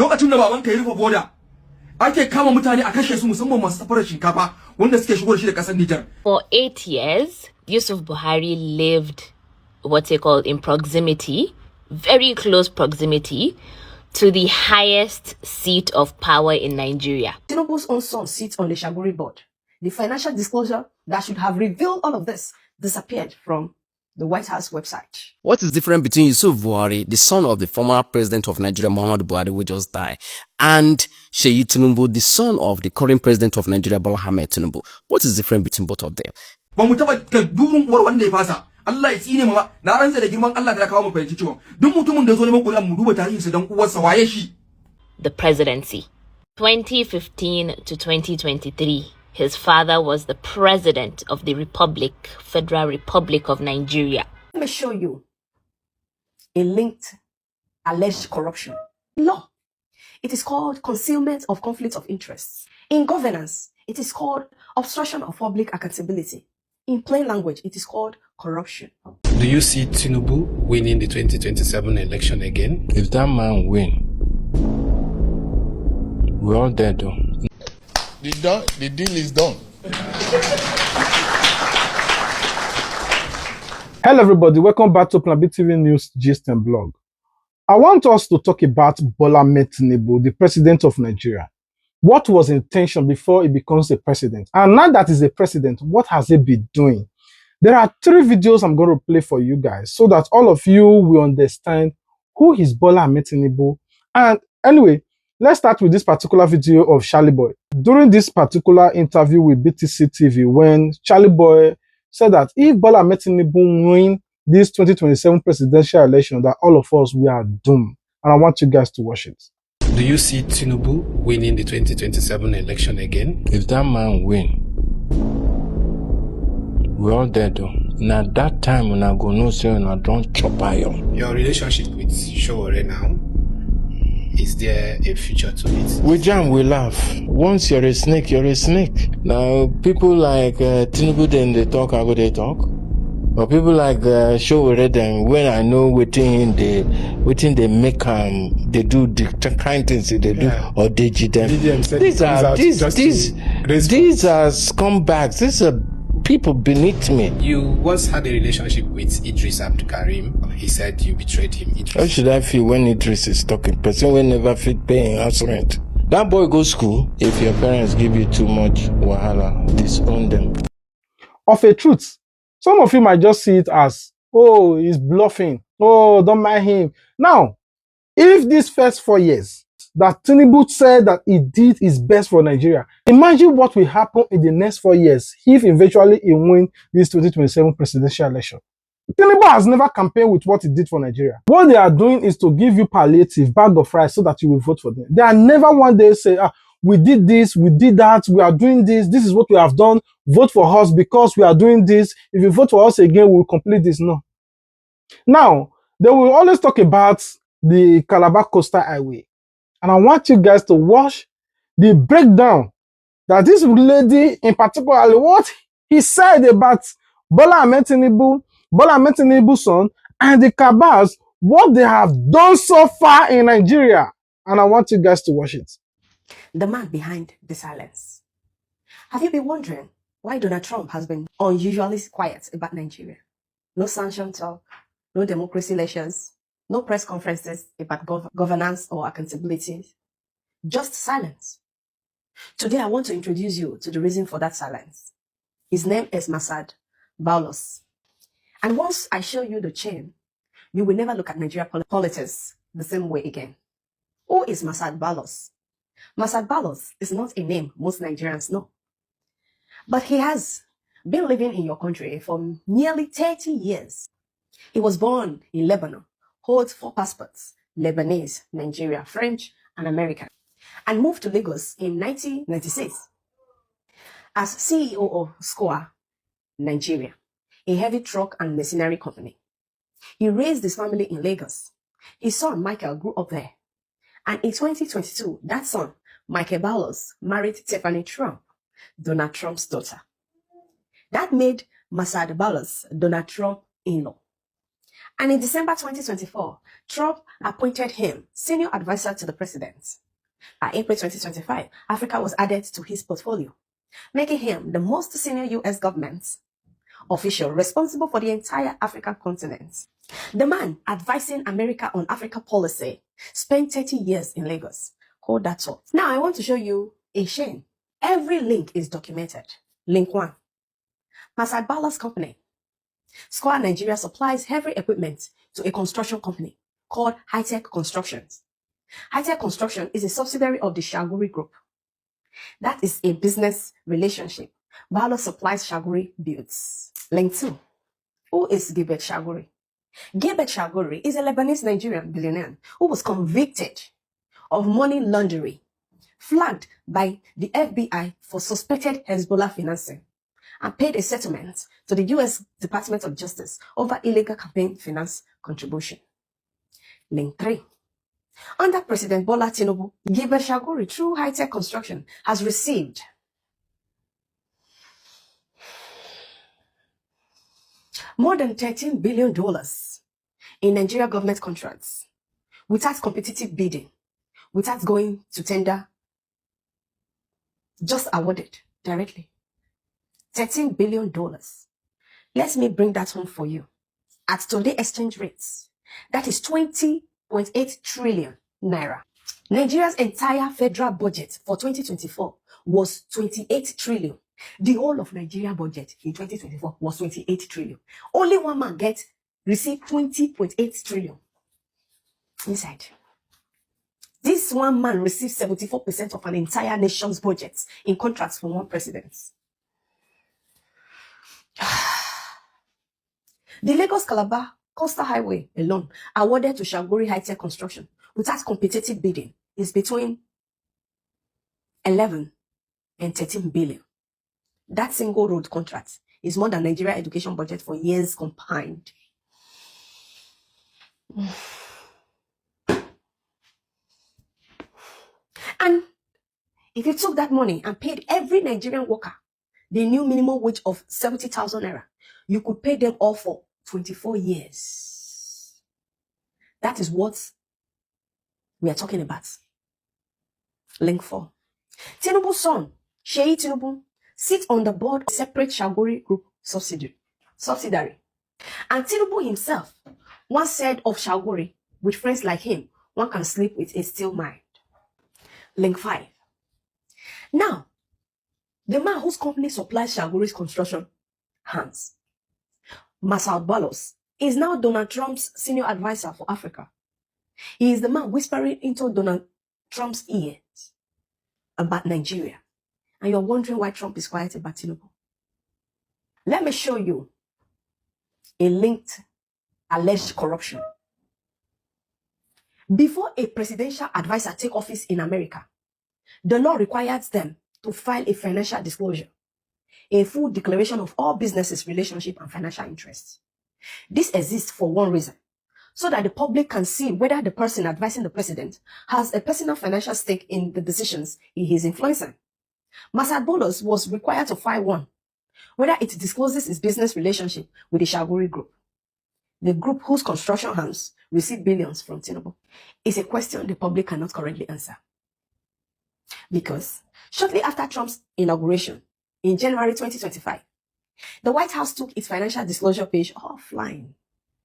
Lokacin da baban ka ya rufe boda, ake kama mutane a kashe su musamman masu safarar shinkafa wanda suke shigo da shi da kasar Nijar. For 8 years, Yusuf Buhari lived what they call in proximity, very close proximity, to the highest seat of power in Nigeria. Tinubu's own son sits on the Shaguri board. The financial disclosure that should have revealed all of this disappeared from the White House website. What is different between Yusuf Buhari, the son of the former president of Nigeria, Muhammadu Buhari, who just died, and Seyi Tinubu, the son of the current president of Nigeria, Bola Ahmed Tinubu? What is different between both of them? Ba mu taba dubun uwar wanda ya fasa. Allah ya tsine mu ba. Na rantsa da girman Allah da kawo mu fahimci cewa duk mutumin da ya zo neman kuri'an mu duba tarihinsa dan uwarsa waye shi. The presidency. 2015 to 2023. His father was the president of the Federal Republic of Nigeria. Let me show you a linked alleged corruption law. It is called concealment of conflict of interest. In governance, it is called obstruction of public accountability. In plain language, it is called corruption. Do you see Tinubu winning the 2027 election again? If that man win, we're all dead though. The deal is done. Hello everybody, welcome back to Plan B TV News Gist and Blog. I want us to talk about Bola Ahmed Tinubu, the president of Nigeria. What was his intention before he becomes a president? And now that he's a president, what has he been doing? There are 3 videos I'm going to play for you guys so that all of you will understand who is Bola Ahmed Tinubu. And anyway, let's start with this particular video of Charlie Boy. During this particular interview with BTC TV, when Charlie Boy said that if Bola Ahmed Tinubu win this 2027 presidential election, that all of us, we are doomed. And I want you guys to watch it. Do you see Tinubu winning the 2027 election again? If that man win, we're all dead though. Now that time when I go no say when I don't chop iron. Your relationship with Showore now, is there a future to it? We jam, we laugh. Once you're a snake, you're a snake. Now people like Tinubu, then they talk, I go they talk. But people like Showore, then when I know within they make they do the kind things they do, or they them. These are scumbags. These are people beneath me. You once had a relationship with Idris Abdulkarim. He said you betrayed him. How should I feel when Idris is talking? Person will never fit paying house rent. That boy go school. If your parents give you too much wahala, disown them. Of a truth, some of you might just see it as, oh, he's bluffing. Oh, don't mind him. Now, if these first 4 years that Tinubu said that he did his best for Nigeria, imagine what will happen in the next 4 years if eventually he win this 2027 presidential election. Tinubu has never campaigned with what he did for Nigeria. What they are doing is to give you palliative, bag of rice, so that you will vote for them. They are never one day say, we did this, we did that, we are doing this, this is what we have done, vote for us because we are doing this. If you vote for us again, we will complete this. No. Now, they will always talk about the Calabar Coastal Highway. And I want you guys to watch the breakdown that this lady in particular, what he said about Bola Ahmed Tinubu's son, and the Kabars, what they have done so far in Nigeria. And I want you guys to watch it. The man behind the silence. Have you been wondering why Donald Trump has been unusually quiet about Nigeria? No sanction talk, no democracy lectures, no press conferences about governance or accountability. Just silence. Today, I want to introduce you to the reason for that silence. His name is Masad Baulos. And once I show you the chain, you will never look at Nigeria politics the same way again. Who is Masad Baulos? Masad Baulos is not a name most Nigerians know. But he has been living in your country for nearly 30 years. He was born in Lebanon, holds 4 passports, Lebanese, Nigeria, French, and American, and moved to Lagos in 1996 as CEO of SCOA, Nigeria, a heavy truck and machinery company. He raised his family in Lagos. His son, Michael, grew up there. And in 2022, that son, Michael Baulos, married Tiffany Trump, Donald Trump's daughter. That made Masad Baulos Donald Trump in-law. And in December 2024, Trump appointed him senior advisor to the president. By April 2025, Africa was added to his portfolio, making him the most senior U.S. government official responsible for the entire African continent. The man advising America on Africa policy spent 30 years in Lagos. Hold that thought. Now I want to show you a shame. Every link is documented. Link 1. Masad Bala's company, Square Nigeria, supplies heavy equipment to a construction company called High-Tech Constructions. High-Tech Construction is a subsidiary of the Shaguri Group. That is a business relationship. Bala supplies, Shaguri builds. Link 2. Who is Gilbert Shaguri? Gilbert Shaguri is a Lebanese Nigerian billionaire who was convicted of money laundering, flagged by the FBI for suspected Hezbollah financing, and paid a settlement to the U.S. Department of Justice over illegal campaign finance contribution. Link 3. Under President Bola Tinubu, Gilbert Shaguri, through High-Tech Construction, has received more than $13 billion in Nigeria government contracts without competitive bidding, without going to tender, just awarded directly. $13 billion. Let me bring that home for you. At today's exchange rates, that is 20.8 trillion naira. Nigeria's entire federal budget for 2024 was 28 trillion. The whole of Nigeria budget in 2024 was 28 trillion. Only one man received 20.8 trillion inside. This one man received 74% of an entire nation's budget in contracts from one president. The Lagos-Calabar Coastal Highway alone, awarded to Shaguri High-Tech Construction without competitive bidding, is between 11 and 13 billion. That single road contract is more than Nigeria education budget for years combined. And if you took that money and paid every Nigerian worker the new minimum wage of 70,000 naira, you could pay them all for 24 years. That is what we are talking about. Link 4. Tinubu's son, Seyi Tinubu, sits on the board of a separate Shaguri Group subsidiary. And Tinubu himself once said of Shaguri, with friends like him, one can sleep with a still mind. Link 5. Now, the man whose company supplies Shaguri's construction hands, Masad Balos, is now Donald Trump's senior advisor for Africa. He is the man whispering into Donald Trump's ears about Nigeria. And you're wondering why Trump is quiet about Tinubu. Let me show you a linked alleged corruption. Before a presidential advisor take office in America, the law requires them to file a financial disclosure, a full declaration of all businesses, relationship, and financial interests. This exists for one reason, so that the public can see whether the person advising the president has a personal financial stake in the decisions he is influencing. Masad Bolos was required to file one, whether it discloses its business relationship with the Shaguri Group, the group whose construction hands receive billions from Tinubu. It's a question the public cannot correctly answer. Because shortly after Trump's inauguration in January 2025, the White House took its financial disclosure page offline.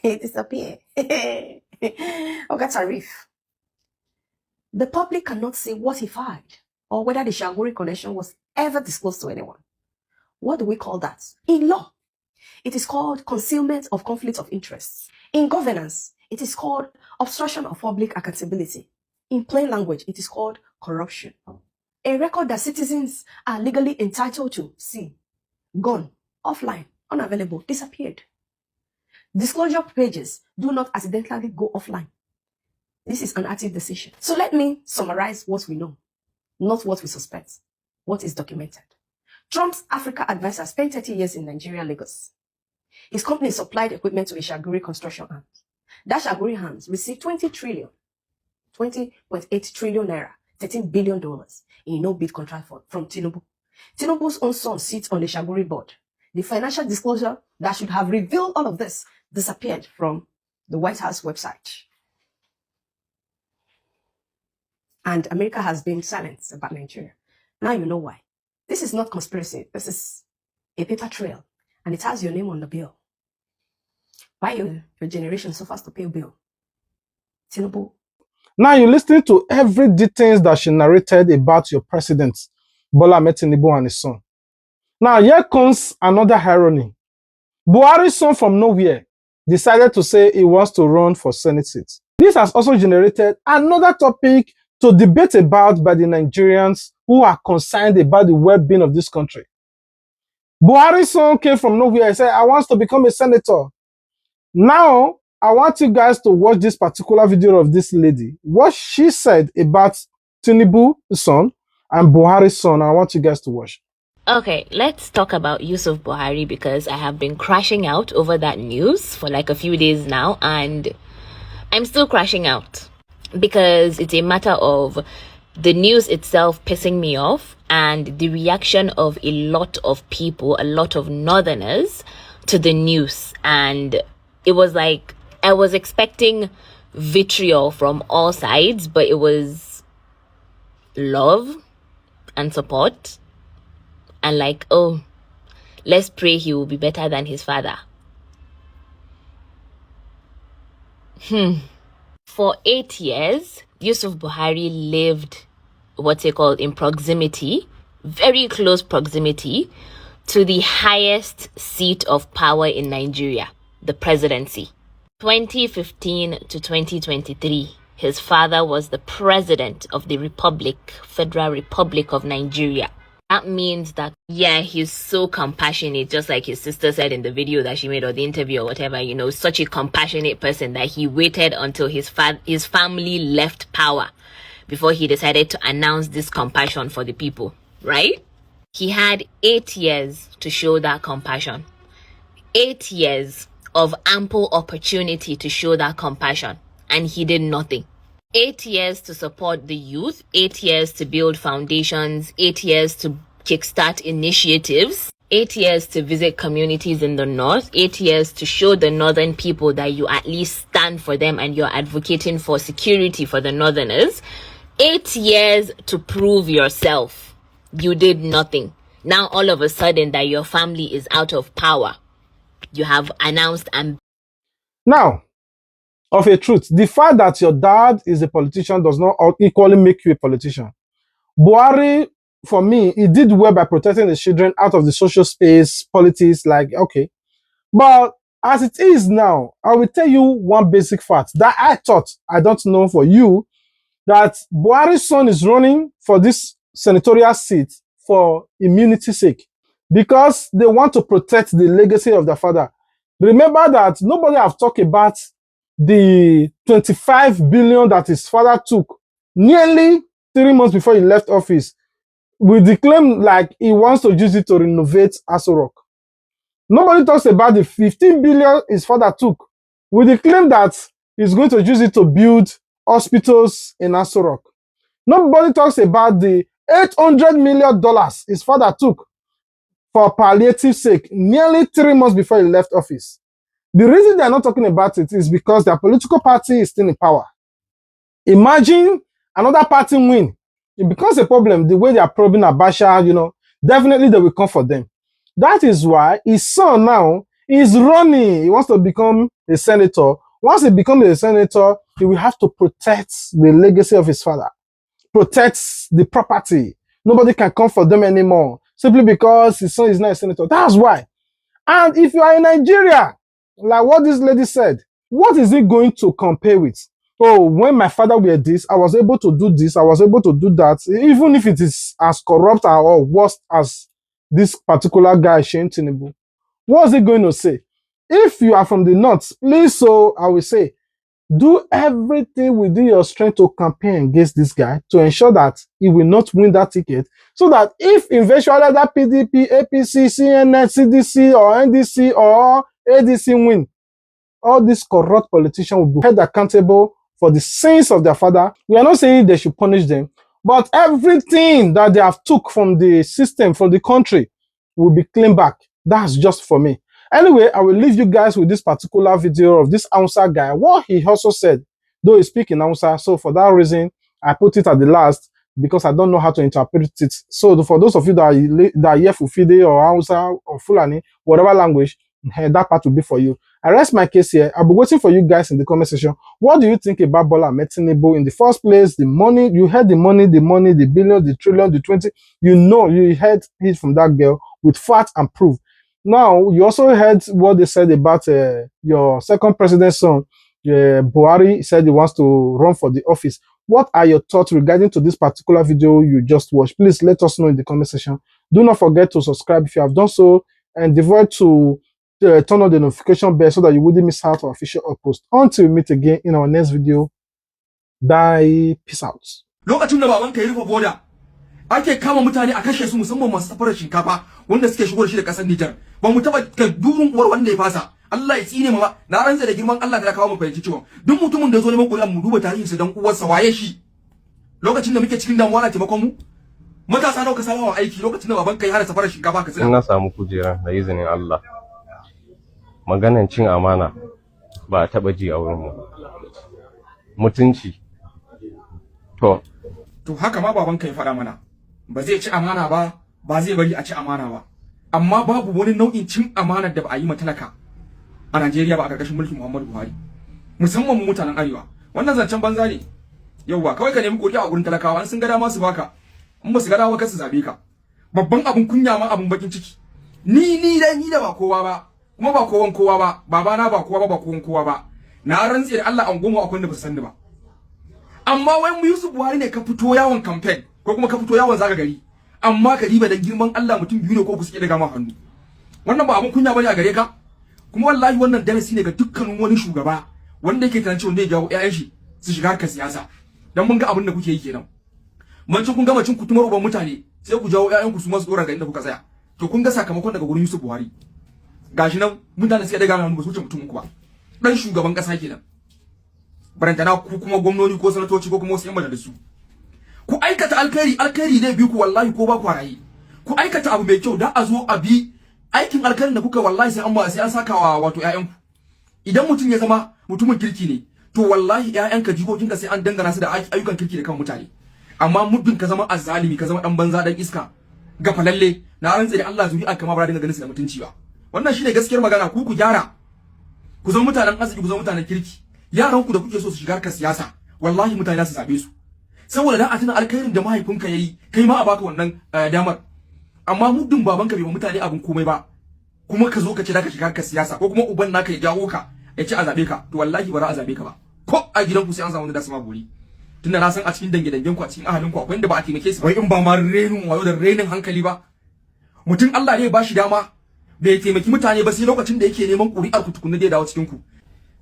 It disappeared. Okay, tariff. The public cannot say what he filed or whether the Shaguri connection was ever disclosed to anyone. What do we call that? In law, it is called concealment of conflict of interest. In governance, it is called obstruction of public accountability. In plain language, it is called corruption. A record that citizens are legally entitled to see, gone, offline, unavailable, disappeared. Disclosure pages do not accidentally go offline. This is an active decision. So let me summarize what we know, not what we suspect, what is documented. Trump's Africa advisor spent 30 years in Nigeria, Lagos. His company supplied equipment to a Shaguri construction arm. That Shaguri hands received 20.8 trillion naira, $13 billion in no-bid contract from Tinubu. Tinubu's own son sits on the Shaguri board. The financial disclosure that should have revealed all of this disappeared from the White House website. And America has been silent about Nigeria. Now you know why. This is not conspiracy. This is a paper trail. And it has your name on the bill. Why your generation suffers to pay a bill? Tinubu. Now you're listening to every details that she narrated about your president, Bola Ahmed Tinubu and his son. Now here comes another irony. Buhari's son from nowhere decided to say he wants to run for Senate seat. This has also generated another topic to debate about by the Nigerians who are concerned about the well-being of this country. Buhari's son came from nowhere and said, I want to become a senator. Now, I want you guys to watch this particular video of this lady. What she said about Tinubu's son and Buhari's son, I want you guys to watch. Okay, let's talk about Yusuf Buhari because I have been crashing out over that news for like a few days now, and I'm still crashing out because it's a matter of the news itself pissing me off and the reaction of a lot of people, a lot of northerners to the news. And it was like I was expecting vitriol from all sides, but it was love and support. And like, oh, let's pray he will be better than his father. For 8 years, Yusuf Buhari lived what's it called in proximity, very close proximity to the highest seat of power in Nigeria, the presidency. 2015 to 2023, his father was the president of the Federal Republic of Nigeria. That means that, yeah, he's so compassionate, just like his sister said in the video that she made or the interview or whatever, you know, such a compassionate person that he waited until his family left power before he decided to announce this compassion for the people, right? He had 8 years to show that compassion. 8 years of ample opportunity to show that compassion, and he did nothing. 8 years to support the youth, 8 years to build foundations, 8 years to kickstart initiatives, 8 years to visit communities in the north, 8 years to show the northern people that you at least stand for them and you're advocating for security for the northerners. 8 years to prove yourself. You did nothing. Now all of a sudden that your family is out of power, you have announced and Now, of a truth, the fact that your dad is a politician does not equally make you a politician. Buhari, for me, he did well by protecting the children out of the social space, politics, like, okay. But as it is now, I will tell you one basic fact that I thought, I don't know for you, that Buhari's son is running for this senatorial seat for immunity's sake because they want to protect the legacy of their father. Remember that nobody have talked about the 25 billion that his father took nearly 3 months before he left office. We claim like he wants to use it to renovate Aso Rock. Nobody talks about the 15 billion his father took. We claim that he's going to use it to build hospitals in Aso Rock. Nobody talks about the $800 million his father took for palliative sake nearly 3 months before he left office. The reason they're not talking about it is because their political party is still in power. Imagine another party win. It becomes a problem the way they are probing Abacha, you know, definitely they will come for them. That is why his son now is running. He wants to become a senator. Once he becomes a senator, he will have to protect the legacy of his father, protect the property. Nobody can come for them anymore simply because his son is not a senator. That's why. And if you are in Nigeria, like what this lady said, what is it going to compare with? Oh, when my father were this, I was able to do this, I was able to do that, even if it is as corrupt or worse as this particular guy, Seyi Tinubu. What is it going to say? If you are from the north, please, so I will say, do everything within your strength to campaign against this guy to ensure that he will not win that ticket. So that if eventually that PDP, APC, CNN, CDC, or NDC, or ADC win, all these corrupt politicians will be held accountable for the sins of their father. We are not saying they should punish them, but everything that they have took from the system, from the country, will be claimed back. That's just for me. Anyway, I will leave you guys with this particular video of this Hausa guy. What he also said, though he speaks in Hausa, so for that reason, I put it at the last because I don't know how to interpret it. So for those of you that are here for Fide or Hausa or Fulani, whatever language, that part will be for you. I rest my case here. I'll be waiting for you guys in the comment section. What do you think about Bola Ahmed Tinubu? In the first place, the money, you heard the money, the billion, the trillion, the 20, you heard it from that girl with fact and proof. Now, you also heard what they said about your second president's son, Buhari said he wants to run for the office. What are your thoughts regarding to this particular video you just watched? Please let us know in the comment section. Do not forget to subscribe if you have done so, and devote to turn on the notification bell so that you wouldn't miss out on official uppost. Until we meet again in our next video, bye, peace out. Lokacin da baban ka yi rufe boda ake kama mutane a kashe su musamman masu safarar shinkafa wanda suke shigo da shi da kasar Nijar. Ba mu taba durin uwar wanda ya fasa. Allah ya tsine mu ba. Na ranza da girman Allah da kawo mu fahimci cewa duk mutumin da ya zo neman ƙuri'an mu duba tarihinsa dan uwarsa waye shi. Lokacin da muke cikin damuwa na taimakon mu matasa nawa ka samu wa aiki lokacin da baban ka ya hana safarar shinkafa ka tsina. Na samu kujera da izinin Allah. Maganan cin amana ba a taba ji a wurin mu. Mutunci. To haka ma baban ka ya faɗa mana. Ba zai ci amana ba, ba zai bari a ci amana ba. Amma babu wani nau'in cin amanar da ba a yi matalaka a Najeriya ba a ƙarƙashin mulkin Muhammadu Buhari. Musamman mu mutanen Arewa. Wannan zancen banza ne. Yauwa kawai ka nemi kuri'a a gurin talakawa an sun ga dama su baka. In ba su ga dama ka su zabe ka. Babban abun kunya ma abun bakin ciki. Ni da ba kowa ba. Kuma ba kowan kowa ba. Babana ba kowa ba kowan kowa ba. Na rantse da Allah an goma akwai da ba su sani ba. Amma wai mu Yusuf Buhari ne ka fito yawon campaign ko kuma ka fito yawon zaga gari. Amma ka diba da girman Allah mutum biyu ne ko ku suke daga ma hannu. Wannan ba abun kunya bane a gare ka. Kuma wallahi wannan darasi ne ga dukkanin wani shugaba wanda yake tantance wanda ya jawo ƴaƴan shi su shiga harkar siyasa. Dan mun ga abin da kuke yi kenan. Mun ci kun gama cin kutumar uban mutane sai ku jawo ƴaƴan ku su ma su dora ga inda kuka tsaya. To kun ga sakamakon daga gurin Yusuf Buhari. Gashi nan mutane suke daga hannu ba su wuce mutum uku ba. Dan shugaban kasa kenan. Barantana ku kuma gwamnoni ko sanatoci ko kuma wasu yan majalisu. Ku aikata alkhairi ne bi ku wallahi ko ba ku rayi. Ku aikata abu mai kyau da a zo a bi aikin alkhairin da kuka wallahi sai an saka wa wato ƴaƴanku. Idan mutum ya zama mutumin kirki ne to wallahi ƴaƴanka jikokinka sai an dangana su da ayyukan kirki da kan mutane. Amma muddin ka zama azzalimi ka zama dan banza dan iska ga falalle na rantsa da Allah zuri'a kamar ba dinga ganin su da mutunci ba. Wannan shine gaskiyar magana ku gyara. Ku zama mutanen arziki ku zama mutanen kirki. Yaran ku da kuke so su shiga harkar siyasa wallahi mutane za su zabe su. Saboda dan a tuna alkhairin da mahaifinka yayi kai ma a baka wannan damar. Amma muddin babanka bai wa mutane abin komai ba kuma ka zo ka ce zaka shiga harkar siyasa ko kuma uban naka ya jawo ka ya ci a zabe ka to wallahi ba za a zabe ka ba. Ko a gidanku sai an samu wanda da su ma gori. Tunda na san a cikin dangen ku a cikin ahalin ku akwai inda ba a taimake su wai in ba ma renin wayo da renin hankali ba. Mutum Allah ne ya bashi dama bai taimaki mutane ba sai lokacin da yake neman ƙuri'ar ku tukunna da ya dawo cikin ku.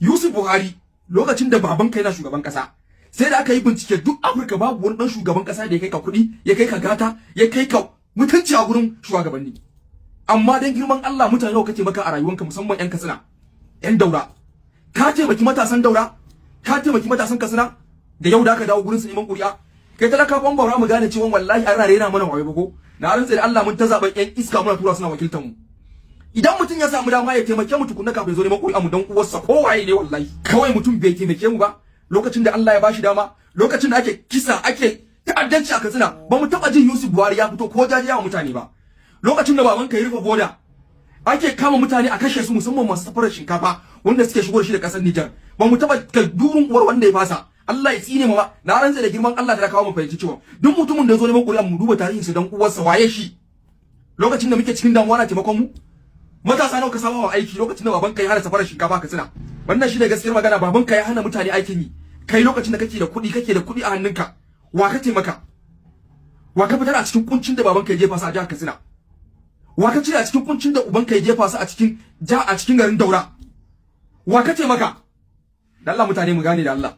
Yusuf Buhari lokacin da babanka yana shugaban kasa sai da aka yi bincike duk Afirka babu wani dan shugaban kasa da ya kai ka kuɗi ya kai ka gata ya kai ka mutunci a gurin shugabanni. Amma dan girman Allah mutane nawa kake maka a rayuwanka musamman yan Katsina yan Daura ka taimaki matasan Daura ka taimaki matasan Katsina da yau da aka dawo gurin su neman ƙuri'a kai talaka ban baura mu gane cewa wallahi an rare yana mana wayo bago na rantsa da Allah mun ta zaben yan iska muna tura suna wakiltar mu. Idan mutum ya samu dama ya taimake mu tukunna kafin zo neman ƙuri'a mu dan uwarsa ko waye ne wallahi kawai mutum bai taimake mu ba lokacin da Allah ya bashi dama lokacin da ake kisa ake ta'addanci a Katsina ba mu taba jin Yusuf Buhari ya fito ko jajiya wa mutane ba. Lokacin da baban ka ya rufe boda ake kama mutane a kashe su musamman masu safarar shinkafa wanda suke shigo da shi da kasar Nijar ba mu taba durin uwar wanda ya fasa. Allah ya tsine mu ba na ranza da girman Allah da kawo mu fahimci cewa duk mutumin da ya zo neman ƙuri'a mu duba tarihinsa dan uwarsa waye shi. Lokacin da muke cikin damuwa na taimakon mu matasa nawa ka samu wa aiki lokacin da babanka ya hana safarar shinkafa ka tsina. Wannan shi ne gaskiyar magana babanka ya hana mutane aikin yi kai lokacin da kake da kuɗi a hannunka wa ka taimaka wa ka fitar a cikin kuncin da babanka ya jefa su a jihar Katsina wa ka cire a cikin kuncin da ubanka ya jefa su a cikin garin Daura wa ka taimaka da Allah mutane mu gane da Allah.